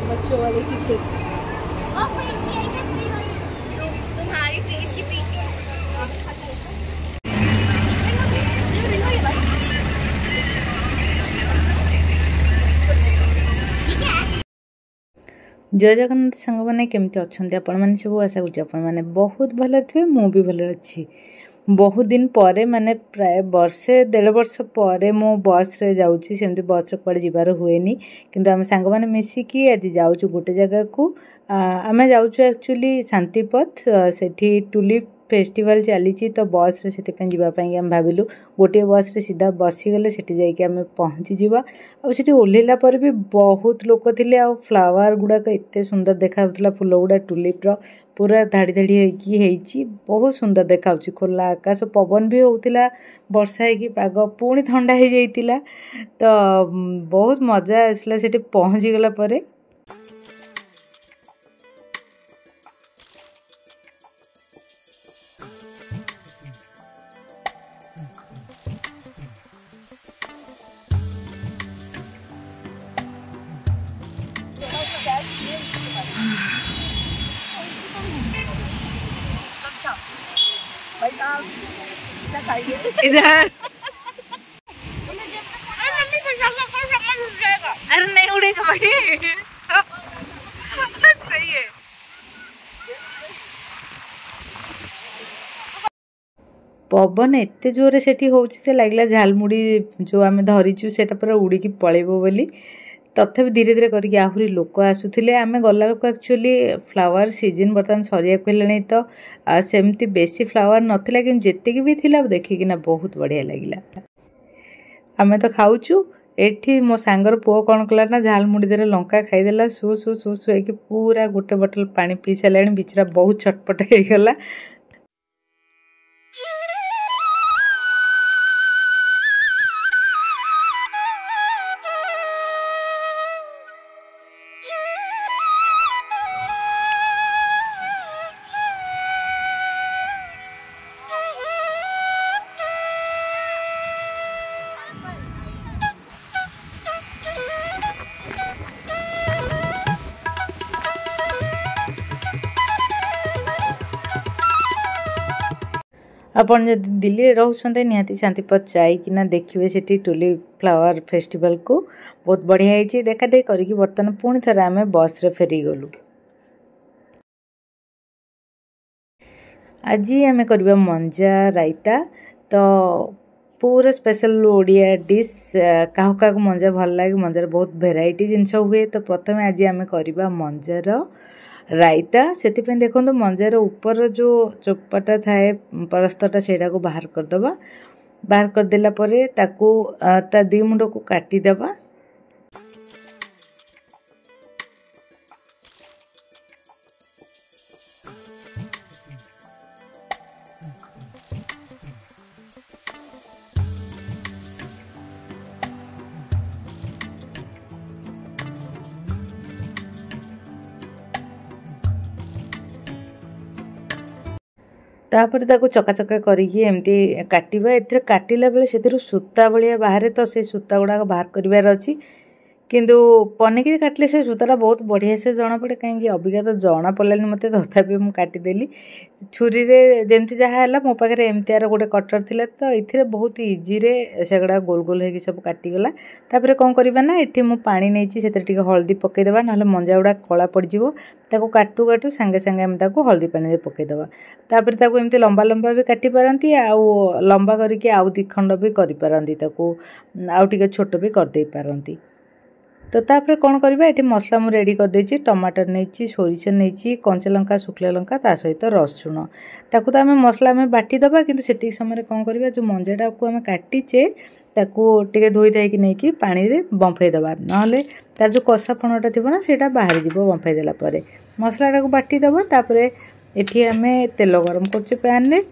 बच्चों वाले टिकट तुम्हारी फीस की फीस जय जगन्नाथ सांग मैंने केमती अच्छा आपण मैंने सब आशा करुँच आपण मैंने बहुत भल थे मु भी भल अच्छी। बहुत दिन पर माने प्राय वर्षे 1.5 वर्ष पर मो बस रे जाऊँगी सेमती बस रे कुआडे जीवार हुएनी किंतु आम सांग मैंने मिसिकी आज जाऊँ गोटे जगह को आम जाऊँ एक्चुअली शांतिपथ सेठी टुलिप फेस्टिवल चली तो बस रे से जावाई आम भाविलु गोटे बस रे सीधा बसीगले सेठी जाइए आम पहुँची जावा आठी ओह्लैला पर भी बहुत लोक थे आ फ्लावर गुड़ाक एत सुंदर देखा फूल गुड़ा टुलिप्र पूरा धाड़ी धाड़ी होती बहुत सुंदर देखा खोला आकाश पवन भी होता वर्षा होगी पाग पुणी ठंडा हो जाता तो बहुत मजा आसला से पहुँची गला पर इधर अरे नहीं उड़ेगा भाई सही है। पवन एत जोरे सेठी होची से लगला झालमुड़ी जो आम धरीचु सेटा पूरा उड़ीकी पळेबो बोली तथापि धीरे धीरे करके आहुरी लोक आसुथिले आमे गला लोक एक्चुअली फ्लावर सीजन बर्तमान सरिया कोलानी तो सेमती बेसी फ्लावर नथिला कि जेतिकी भी थिला देखिकिना बहुत बढ़िया लागिला। आमे तो खाऊचु एठी मो सांगर पुओ कौन कला ना झालमुड़ी दे लंका खाईदेला सु सु सु सु कि पूरा गोटे बोतल पानी पी सारे बिचरा बहुत छटपट हो गला। आपण जब दिल्ली रोचते निहाती शांतिपथ जाइकिना देखिए सेठी टुलिप फ्लावर फेस्टिवल को बहुत बढ़िया होती देखा देख करके बर्तमान पुणी थे आम बस रे फेरी गलु। आज आम करवा मंजा रायता तो पूरा स्पेशल ओडिया डिश क्या मंजा भल लगे मंजार बहुत भेराइटी जिनस हुए तो प्रथम आज आम करवा मंजार रायता से देखो मंजार ऊपर जो चोपाटा थाए परस्तटा सेटा को बाहर करदबा बाहर करदेला परे ताकू ता दी मुंड को काटिदेबा तापर ताको चका चका करिकी एमती काटिबा एथरे काटिला बेले सेथिरु सूता भलिया बाहर तो से सूता गुडा बाहर करिवार अछि किंतु पनिकी काटले से सूताटा बहुत बढ़िया से जना पड़े कहीं अबिका तो जना पड़ानी मत तथापि मुझे काटिदेली छुरी रे जमती जहाँ है मो पाखे एमतीर गोटे कटर थिला तो ये बहुत इजी रे सेगुड़ा गोल गोल होगी सब काटिगला तापर कौन करवा ना ये मुझे पानी नहीं से हल्दी पकईदेवा ना मंजा गुड़ा कला पड़ज ताको काटू काटू सांगे सांगे आम ताको हल्दी पानी रे पकईदेवा तापर ताको एमती लंबा लंबा भी काटी पारती आउ लंबा करके आउ दी खंड भी करि पारंती ताको आउ टिके छोट भी कर दे पारंती। तो तापर कौन करवा ये मसला मुझे रेडी कर देछि टमाटर नहीं सोरिष नहीं कंचा लंका शुखला लंका ता सहित रसुण ताकू तो आम मसला में बाटी दबा किंतु सेति समय कौन करवा जो मंजाटा को आम काटिचे ताकू टिके धोई धाइकी नहीं पानी रे बंफई दबा नहले तार जो कषा फणटा थी ना सेटा बाहरी जीव बंफई देला परे मसलाटा को बाटी दबा तापर एठी आम तेल गरम करछे पैन रे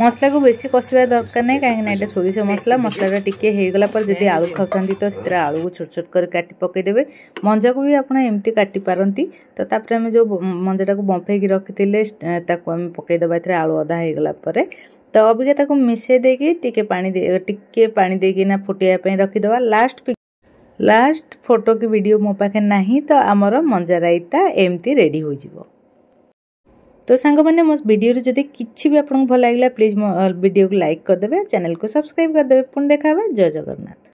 मसला को बेसी कषा दरकार नहीं कहीं ये सोरिष मसला मसला टिके होगला पर जब आलू खाऊँ तो से आलू को छोट छोट कर काटी पकईदेवे मंजा को भी आप एमती काटी पारती तो तापर आम जो मंजाटा को बंफेक रखी आम पकईदेवा आलू अधा होगला तो अबिका मिसई देकी टिके पानी देकिना फुटाइवाई रखीदे लास्ट फोटो की वीडियो मो पाखे नहीं तो आमर मंजा रायता एमती रेडी हो जिवो। तो सांग मैंने मो वीडियो जदि किसी भी आपको भल लगे प्लीज मो वीडियो को लाइक करदे चैनल को सब्सक्राइब करदे पुणी देखा जय जगन्नाथ।